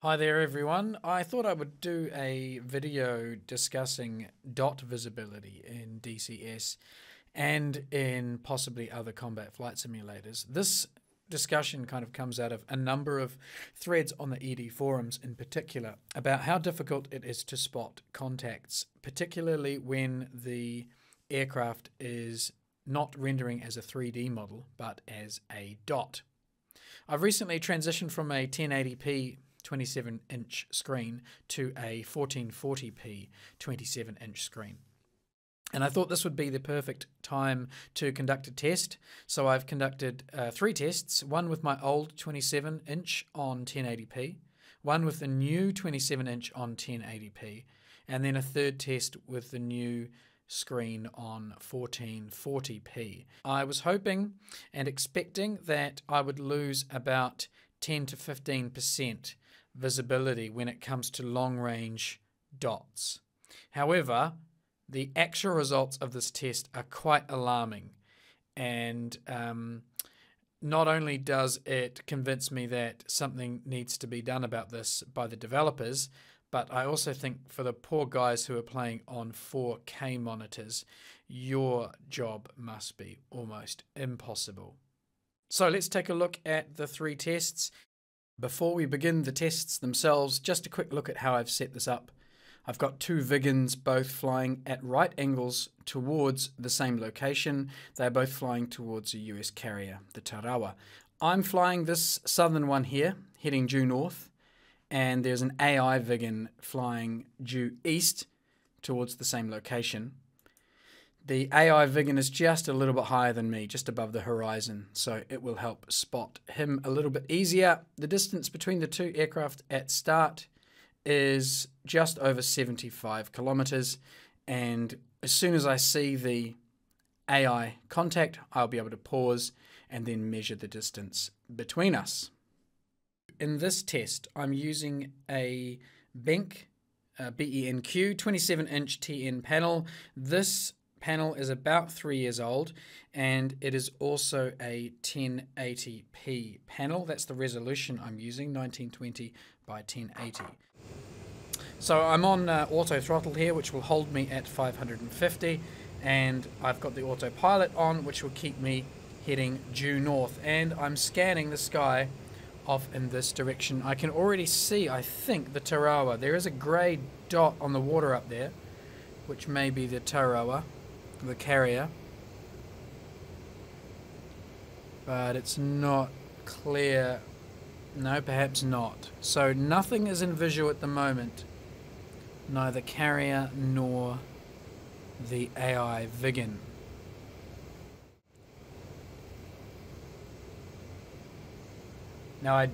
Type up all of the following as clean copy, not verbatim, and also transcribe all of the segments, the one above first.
Hi there everyone. I thought I would do a video discussing dot visibility in DCS and in possibly other combat flight simulators. This discussion kind of comes out of a number of threads on the ED forums in particular about how difficult it is to spot contacts, particularly when the aircraft is not rendering as a 3D model but as a dot. I've recently transitioned from a 1080p 27-inch screen to a 1440p 27-inch screen. And I thought this would be the perfect time to conduct a test. So I've conducted 3 tests, one with my old 27-inch on 1080p, one with the new 27-inch on 1080p, and then a third test with the new screen on 1440p. I was hoping and expecting that I would lose about 10 to 15% visibility when it comes to long-range dots. However, the actual results of this test are quite alarming, and not only does it convince me that something needs to be done about this by the developers, but I also think for the poor guys who are playing on 4K monitors, your job must be almost impossible. So let's take a look at the 3 tests. Before we begin the tests themselves, just a quick look at how I've set this up. I've got 2 Vigans both flying at right angles towards the same location. They're both flying towards a US carrier, the Tarawa. I'm flying this southern one here, heading due north, and there's an AI Vigan flying due east towards the same location. The AI Vigan is just a little bit higher than me, just above the horizon, so it will help spot him a little bit easier. The distance between the 2 aircraft at start is just over 75 kilometers, and as soon as I see the AI contact, I'll be able to pause and then measure the distance between us. In this test, I'm using a BENQ 27-inch TN panel. This panel is about 3 years old, and it is also a 1080p panel. That's the resolution I'm using, 1920 by 1080. So I'm on auto throttle here, which will hold me at 550, and I've got the autopilot on, which will keep me heading due north, and I'm scanning the sky off in this direction. I can already see, I think, the Tarawa. There is a grey dot on the water up there, which may be the Tarawa, the carrier, but it's not clear. No, perhaps not. So nothing is in visual at the moment, neither carrier nor the AI Vigan. Now I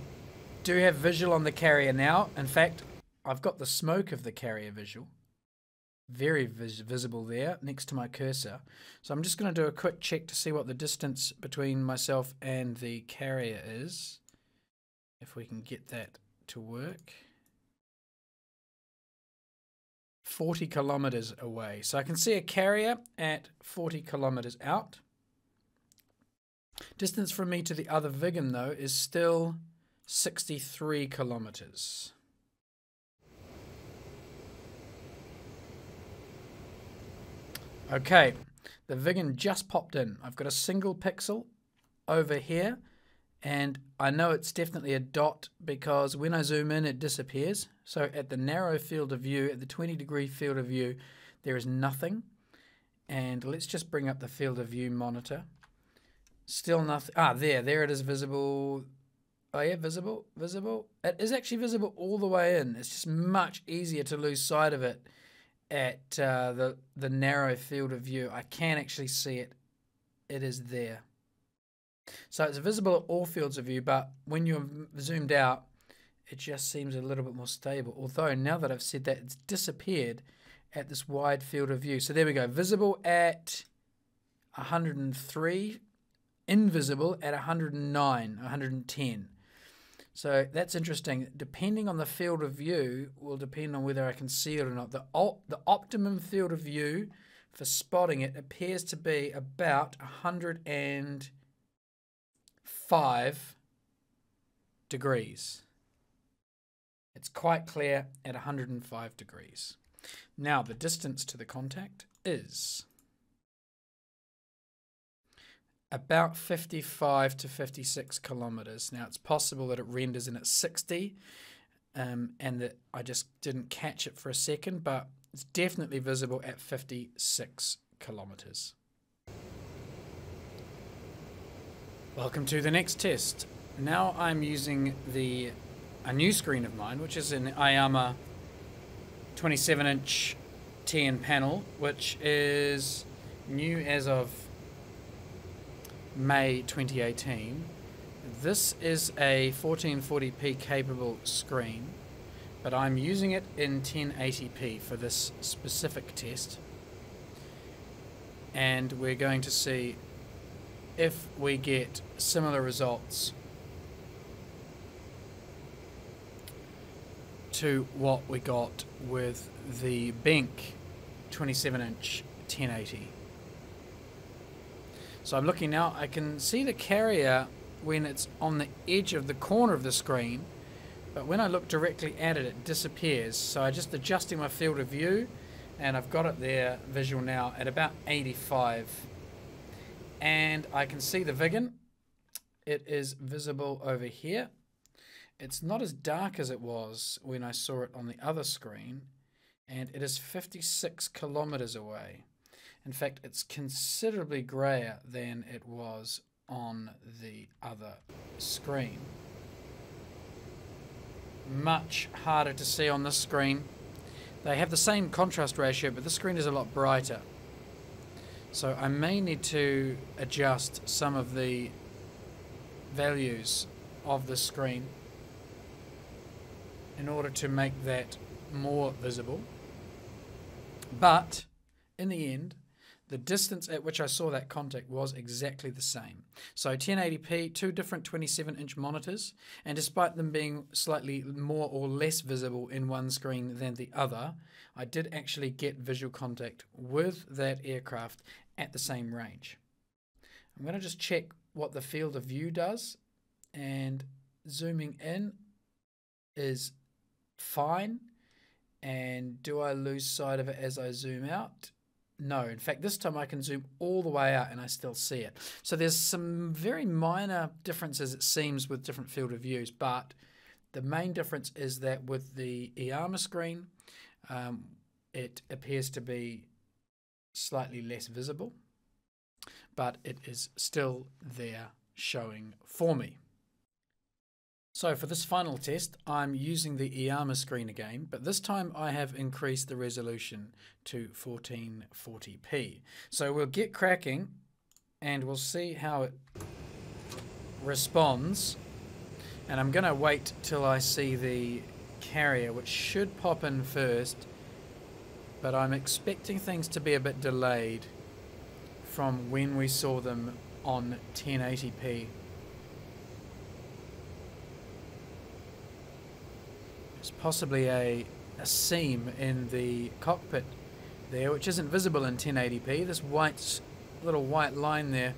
do have visual on the carrier now. In fact, I've got the smoke of the carrier visual. Very visible there next to my cursor. So I'm just going to do a quick check to see what the distance between myself and the carrier is. If we can get that to work. 40 kilometers away. So I can see a carrier at 40 kilometers out. Distance from me to the other Vigan, though, is still 63 kilometers. Okay, the Vigan just popped in. I've got a single pixel over here, and I know it's definitely a dot because when I zoom in, it disappears. So at the narrow field of view, at the 20-degree field of view, there is nothing. And let's just bring up the field of view monitor. Still nothing. Ah, there it is visible. Oh yeah, visible. It is actually visible all the way in. It's just much easier to lose sight of it at the narrow field of view. I can actually see it. It is there. So it's visible at all fields of view, but when you're zoomed out, it just seems a little bit more stable. Although now that I've said that, it's disappeared at this wide field of view. So there we go. Visible at 103. Invisible at 109, 110. So that's interesting. Depending on the field of view will depend on whether I can see it or not. The optimum field of view for spotting it appears to be about 105 degrees. It's quite clear at 105 degrees. Now the distance to the contact is about 55 to 56 kilometers. Now it's possible that it renders in at 60 and that I just didn't catch it for a second, but it's definitely visible at 56 kilometers. Welcome to the next test. Now I'm using a new screen of mine, which is an IAMA 27-inch TN panel, which is new as of May 2018. This is a 1440p capable screen, but I'm using it in 1080p for this specific test, and we're going to see if we get similar results to what we got with the Benk 27-inch 1080. So I'm looking now, I can see the carrier when it's on the edge of the corner of the screen, but when I look directly at it, it disappears. So I'm just adjusting my field of view, and I've got it there visual now at about 85. And I can see the Vigan. It is visible over here. It's not as dark as it was when I saw it on the other screen, and it is 56 kilometers away. In fact, it's considerably grayer than it was on the other screen. Much harder to see on this screen. They have the same contrast ratio, but this screen is a lot brighter. So I may need to adjust some of the values of the screen in order to make that more visible. But in the end, the distance at which I saw that contact was exactly the same. So 1080p, two different 27-inch monitors, and despite them being slightly more or less visible in one screen than the other, I did actually get visual contact with that aircraft at the same range. I'm going to just check what the field of view does, and zooming in is fine. And do I lose sight of it as I zoom out? No, in fact this time I can zoom all the way out and I still see it. So there's some very minor differences, it seems, with different field of views, but the main difference is that with the IAMA screen, it appears to be slightly less visible, but it is still there showing for me. So for this final test, I'm using the IAMA screen again, but this time I have increased the resolution to 1440p. So we'll get cracking and we'll see how it responds. And I'm going to wait till I see the carrier, which should pop in first, but I'm expecting things to be a bit delayed from when we saw them on 1080p. Possibly a seam in the cockpit there, which isn't visible in 1080p. This little white line there.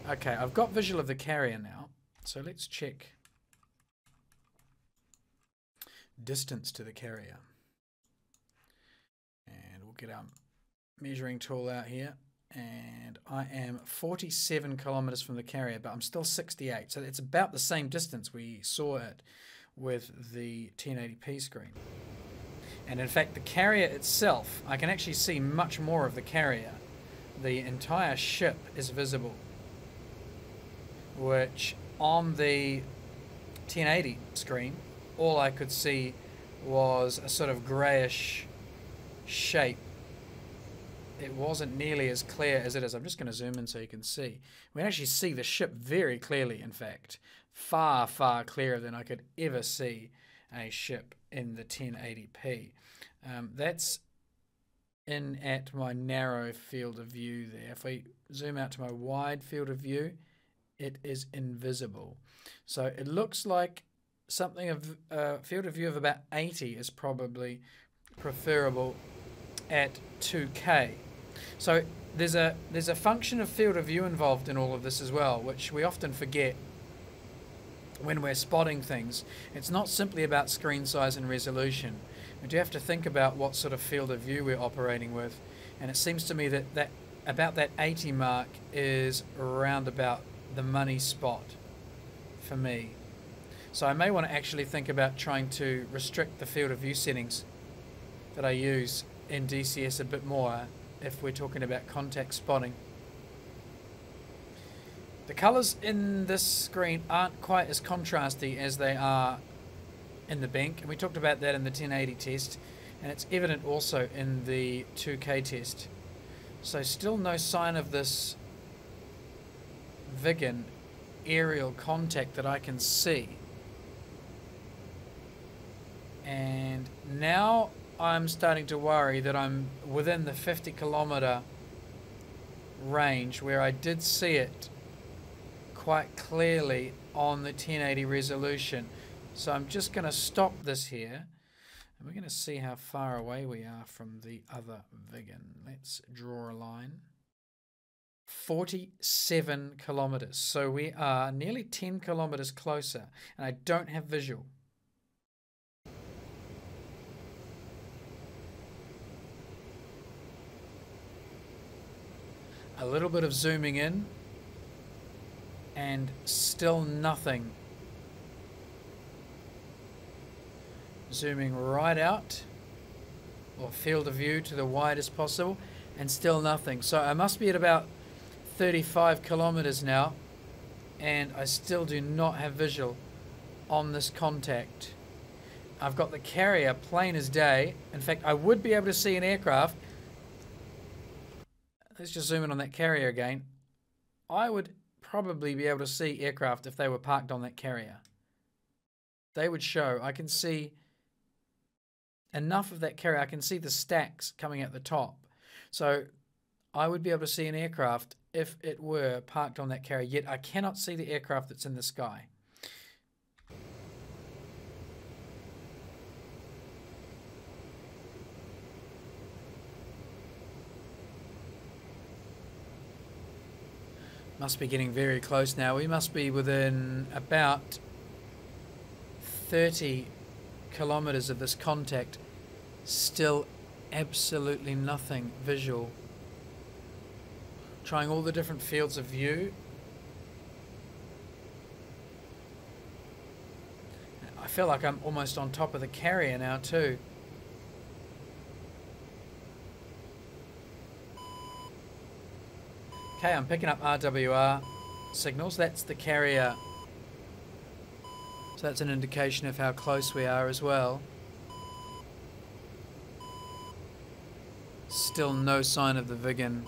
Okay, I've got visual of the carrier now, so let's check distance to the carrier. And we'll get our measuring tool out here, and I am 47 kilometers from the carrier, but I'm still 68, so it's about the same distance we saw it with the 1080p screen. And in fact the carrier itself, I can actually see much more of the carrier. The entire ship is visible, which on the 1080 screen all I could see was a sort of greyish shape. It wasn't nearly as clear as it is. I'm just going to zoom in so you can see. We can actually see the ship very clearly, in fact. Far, far clearer than I could ever see a ship in the 1080p. That's in at my narrow field of view there. If we zoom out to my wide field of view, it is invisible. So it looks like something of a field of view of about 80 is probably preferable at 2K. So there's a function of field of view involved in all of this as well, which we often forget when we're spotting things, it's not simply about screen size and resolution. We do have to think about what sort of field of view we're operating with. And it seems to me that about that 80 mark is around about the money spot for me. So I may want to actually think about trying to restrict the field of view settings that I use in DCS a bit more if we're talking about contact spotting. The colours in this screen aren't quite as contrasty as they are in the bank, and we talked about that in the 1080 test, and it's evident also in the 2K test. So still no sign of this Vigan aerial contact that I can see. And now I'm starting to worry that I'm within the 50 kilometer range where I did see it quite clearly on the 1080 resolution. So I'm just going to stop this here, and we're going to see how far away we are from the other Vigan. Let's draw a line. 47 kilometers. So we are nearly 10 kilometers closer, and I don't have visual. A little bit of zooming in, and still nothing. Zooming right out, or field of view to the widest possible, and still nothing. So I must be at about 35 kilometers now, and I still do not have visual on this contact. I've got the carrier plain as day. In fact, I would be able to see an aircraft. Let's just zoom in on that carrier again. I would probably be able to see aircraft if they were parked on that carrier. They would show. I can see enough of that carrier. I can see the stacks coming at the top. So I would be able to see an aircraft if it were parked on that carrier. Yet I cannot see the aircraft that's in the sky. Must be getting very close now. We must be within about 30 kilometers of this contact. Still absolutely nothing visual. Trying all the different fields of view. I feel like I'm almost on top of the carrier now too. Okay, I'm picking up RWR signals. That's the carrier. So that's an indication of how close we are as well. Still no sign of the Vigan.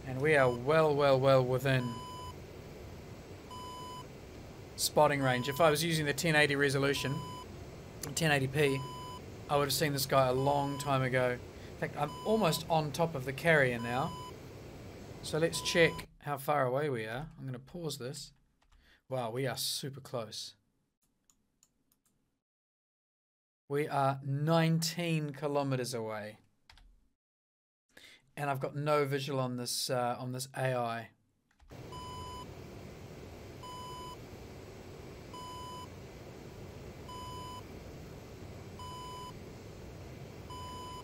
And we are well within spotting range. If I was using the 1080 resolution, 1080p, I would have seen this guy a long time ago. In fact, I'm almost on top of the carrier now. So let's check how far away we are. I'm going to pause this. Wow, we are super close. We are 19 kilometers away. And I've got no visual on this AI.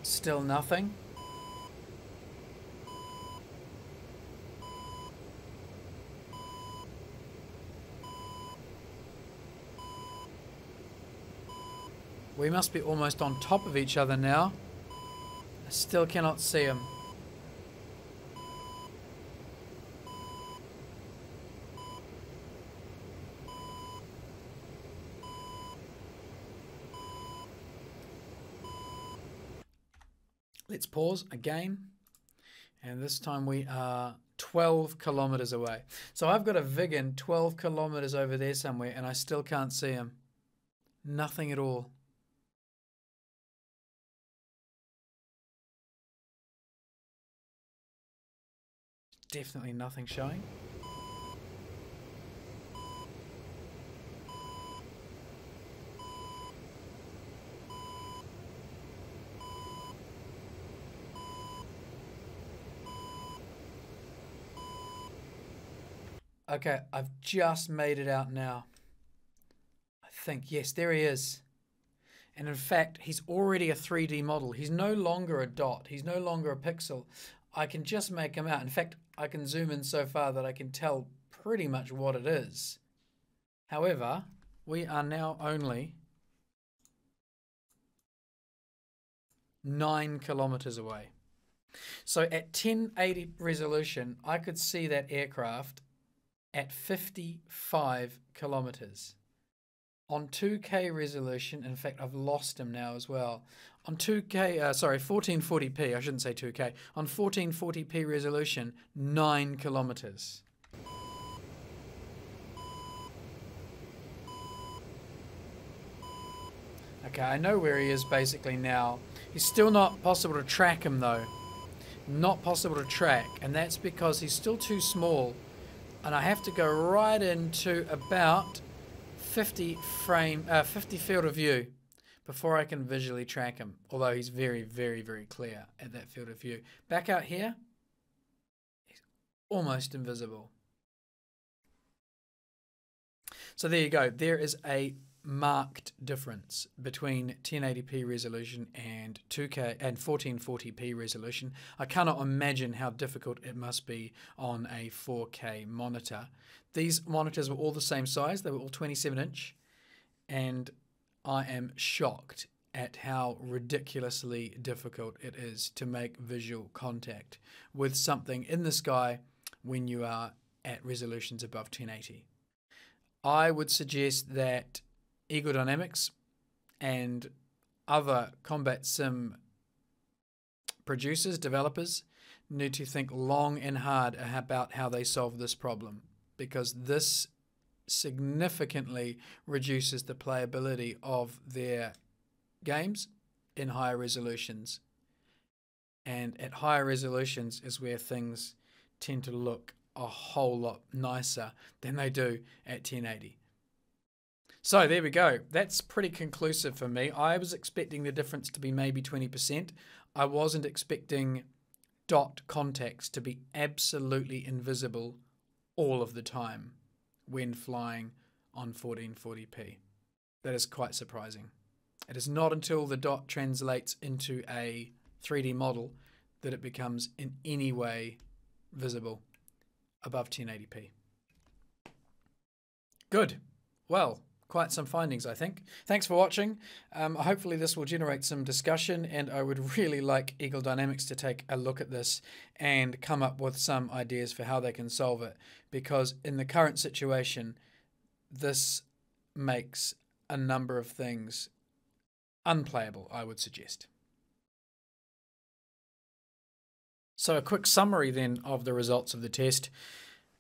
Still nothing. We must be almost on top of each other now. I still cannot see him. Let's pause again, and this time we are 12 kilometers away. So I've got a Vigan 12 kilometers over there somewhere, and I still can't see him. Nothing at all. Definitely nothing showing. Okay, I've just made it out now. I think, yes, there he is. And in fact, he's already a 3D model. He's no longer a dot. He's no longer a pixel. I can just make him out. In fact, I can zoom in so far that I can tell pretty much what it is. However, we are now only 9 kilometers away. So at 1080 resolution, I could see that aircraft at 55 kilometers. On 2K resolution, in fact, I've lost him now as well. On 1440p, I shouldn't say 2K. On 1440p resolution, 9 kilometers. Okay, I know where he is basically now. He's still not possible to track him though. Not possible to track, and that's because he's still too small. And I have to go right into about 50 field of view before I can visually track him, although he's very, very, very clear at that field of view. Back out here, he's almost invisible. So there you go. There is a marked difference between 1080p resolution and 2K and 1440p resolution. I cannot imagine how difficult it must be on a 4K monitor. These monitors were all the same size. They were all 27-inch, and I am shocked at how ridiculously difficult it is to make visual contact with something in the sky when you are at resolutions above 1080. I would suggest that Eagle Dynamics and other combat sim producers, developers, need to think long and hard about how they solve this problem, because this significantly reduces the playability of their games in higher resolutions. And at higher resolutions is where things tend to look a whole lot nicer than they do at 1080. So there we go. That's pretty conclusive for me. I was expecting the difference to be maybe 20%. I wasn't expecting dot contacts to be absolutely invisible all of the time when flying on 1440p. That is quite surprising. It is not until the dot translates into a 3D model that it becomes in any way visible above 1080p. Good. Well, quite some findings, I think. Thanks for watching. Hopefully this will generate some discussion, and I would really like Eagle Dynamics to take a look at this and come up with some ideas for how they can solve it, because in the current situation, this makes a number of things unplayable, I would suggest. So a quick summary then of the results of the test.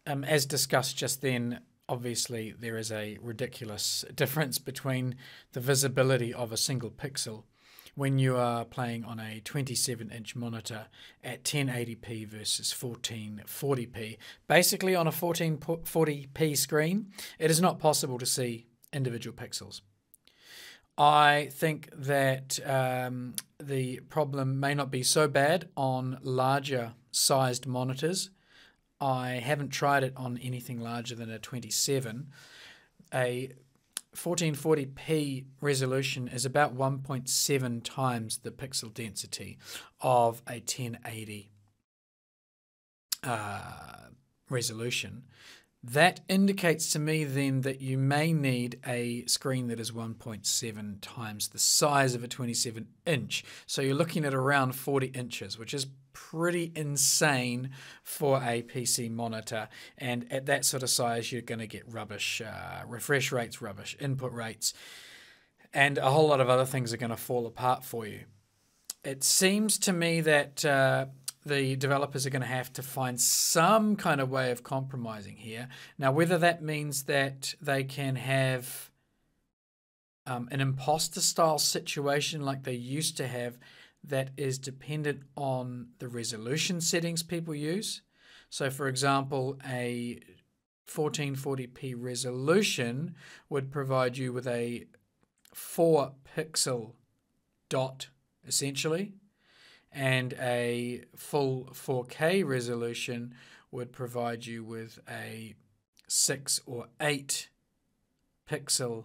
As discussed just then, obviously there is a ridiculous difference between the visibility of a single pixel when you are playing on a 27-inch monitor at 1080p versus 1440p. Basically on a 1440p screen, it is not possible to see individual pixels. I think that the problem may not be so bad on larger sized monitors. I haven't tried it on anything larger than a 27. A 1440p resolution is about 1.7 times the pixel density of a 1080 resolution. That indicates to me then that you may need a screen that is 1.7 times the size of a 27-inch. So you're looking at around 40 inches, which is pretty insane for a PC monitor. And at that sort of size, you're going to get rubbish refresh rates, rubbish input rates, and a whole lot of other things are going to fall apart for you. It seems to me that the developers are going to have to find some kind of way of compromising here. Now, whether that means that they can have an imposter-style situation like they used to have that is dependent on the resolution settings people use. So, for example, a 1440p resolution would provide you with a 4-pixel dot, essentially, and a full 4K resolution would provide you with a 6 or 8 pixel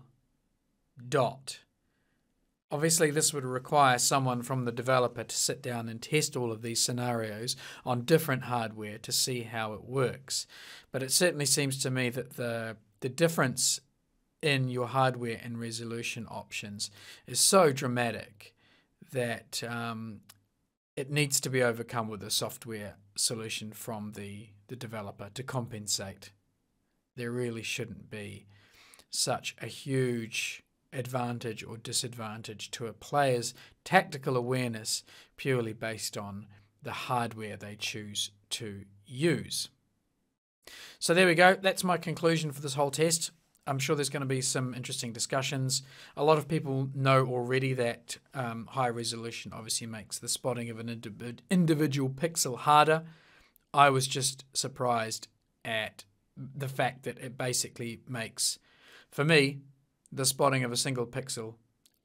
dot. Obviously, this would require someone from the developer to sit down and test all of these scenarios on different hardware to see how it works. But it certainly seems to me that the difference in your hardware and resolution options is so dramatic that it needs to be overcome with a software solution from the developer to compensate. There really shouldn't be such a huge advantage or disadvantage to a player's tactical awareness purely based on the hardware they choose to use. So there we go. That's my conclusion for this whole test. I'm sure there's going to be some interesting discussions. A lot of people know already that high resolution obviously makes the spotting of an individual pixel harder. I was just surprised at the fact that it basically makes, for me, the spotting of a single pixel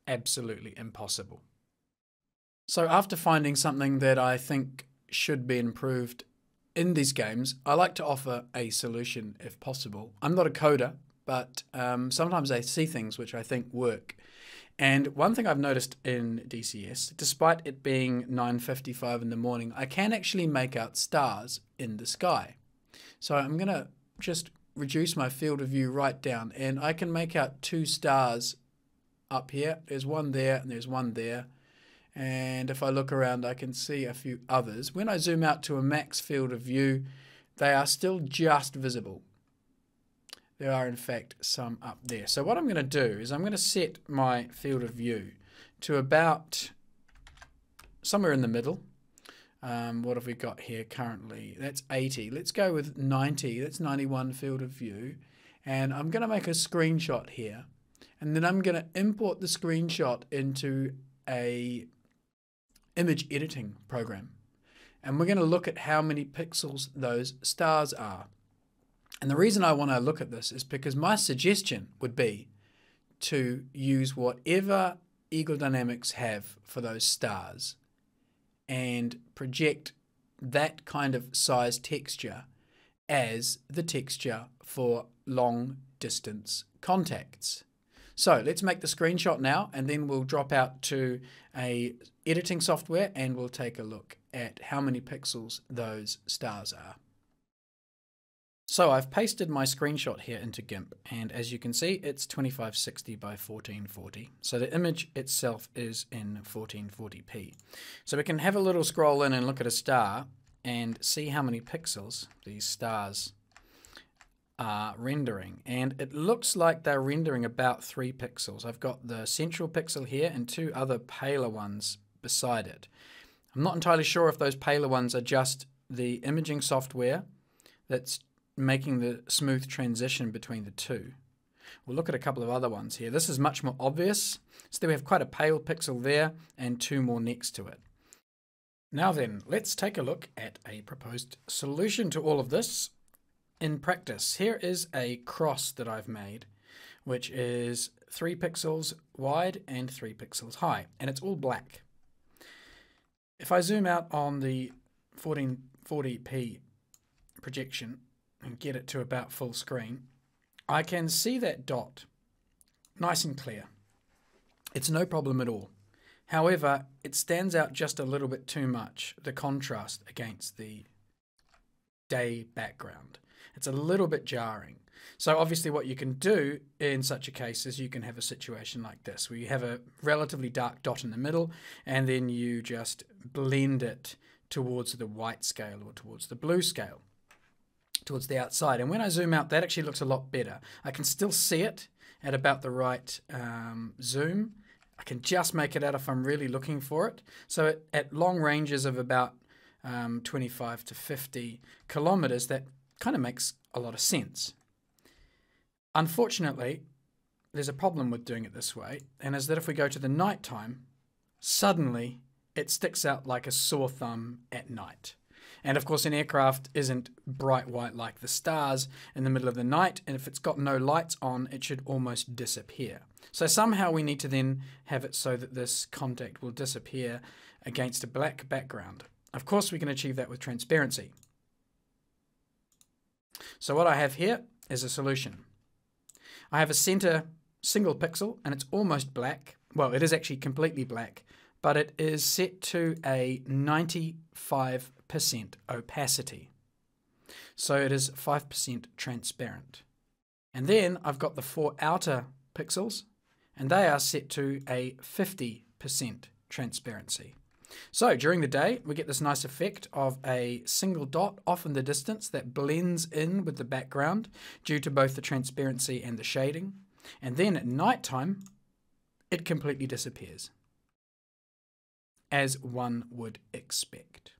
absolutely impossible. So after finding something that I think should be improved in these games, I like to offer a solution if possible. I'm not a coder, but sometimes I see things which I think work. And one thing I've noticed in DCS, despite it being 9:55 in the morning, I can actually make out stars in the sky. So I'm going to just reduce my field of view right down, and I can make out 2 stars up here. There's one there and there's one there. And if I look around, I can see a few others. When I zoom out to a max field of view, they are still just visible. There are, in fact, some up there. So what I'm going to do is I'm going to set my field of view to about somewhere in the middle. What have we got here currently? That's 80. Let's go with 90. That's 91 field of view. And I'm going to make a screenshot here. And then I'm going to import the screenshot into a image editing program. And we're going to look at how many pixels those stars are. And the reason I want to look at this is because my suggestion would be to use whatever Eagle Dynamics have for those stars and project that kind of size texture as the texture for long distance contacts. So let's make the screenshot now, and then we'll drop out to a editing software and we'll take a look at how many pixels those stars are. So I've pasted my screenshot here into GIMP, and as you can see, it's 2560 by 1440. So the image itself is in 1440p. So we can have a little scroll in and look at a star and see how many pixels these stars are rendering. And it looks like they're rendering about 3 pixels. I've got the central pixel here and 2 other paler ones beside it. I'm not entirely sure if those paler ones are just the imaging software that's making the smooth transition between the two. We'll look at a couple of other ones here. This is much more obvious. So there we have quite a pale pixel there and 2 more next to it. Now then, let's take a look at a proposed solution to all of this in practice. Here is a cross that I've made, which is 3 pixels wide and 3 pixels high, and it's all black. If I zoom out on the 1440p projection and get it to about full screen, I can see that dot nice and clear. It's no problem at all. However, it stands out just a little bit too much, the contrast against the day background. It's a little bit jarring. So obviously what you can do in such a case is you can have a situation like this, where you have a relatively dark dot in the middle, and then you just blend it towards the white scale or towards the blue scale, towards the outside. And when I zoom out, that actually looks a lot better. I can still see it at about the right zoom. I can just make it out if I'm really looking for it. So at long ranges of about 25 to 50 kilometers, that kind of makes a lot of sense. Unfortunately, there's a problem with doing it this way, and is that if we go to the night time, suddenly it sticks out like a sore thumb at night. And of course, an aircraft isn't bright white like the stars in the middle of the night, and if it's got no lights on, it should almost disappear. So somehow we need to then have it so that this contact will disappear against a black background. Of course, we can achieve that with transparency. So what I have here is a solution. I have a center single pixel and it's almost black. Well, it is actually completely black, but it is set to a 95% opacity. So it is 5% transparent. And then I've got the 4 outer pixels, and they are set to a 50% transparency. So during the day, we get this nice effect of a single dot off in the distance that blends in with the background due to both the transparency and the shading. And then at nighttime, it completely disappears, as one would expect.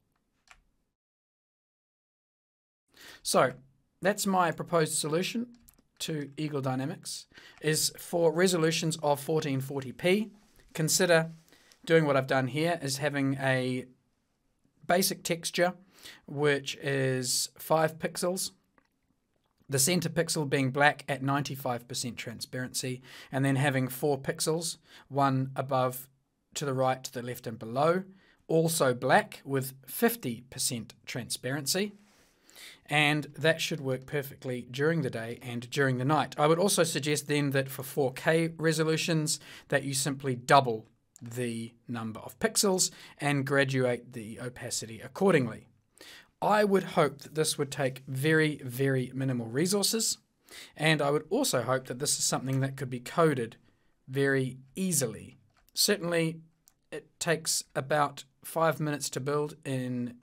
So that's my proposed solution to Eagle Dynamics, is for resolutions of 1440p. Consider doing what I've done here, is having a basic texture which is 5 pixels, the center pixel being black at 95% transparency, and then having 4 pixels, one above, to the right, to the left and below, also black with 50% transparency. And that should work perfectly during the day and during the night. I would also suggest then that for 4K resolutions that you simply double the number of pixels and graduate the opacity accordingly. I would hope that this would take very, very minimal resources, and I would also hope that this is something that could be coded very easily. Certainly it takes about 5 minutes to build in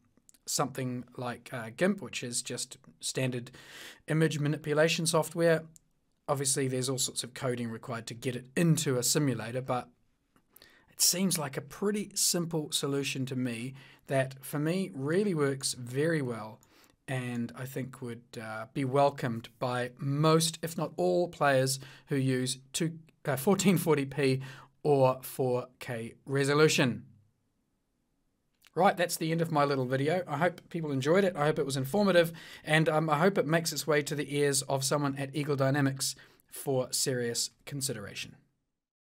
something like GIMP, which is just standard image manipulation software. Obviously there's all sorts of coding required to get it into a simulator, but it seems like a pretty simple solution to me that for me really works very well, and I think would be welcomed by most, if not all, players who use 1440p or 4K resolution. Right, that's the end of my little video. I hope people enjoyed it. I hope it was informative, and I hope it makes its way to the ears of someone at Eagle Dynamics for serious consideration.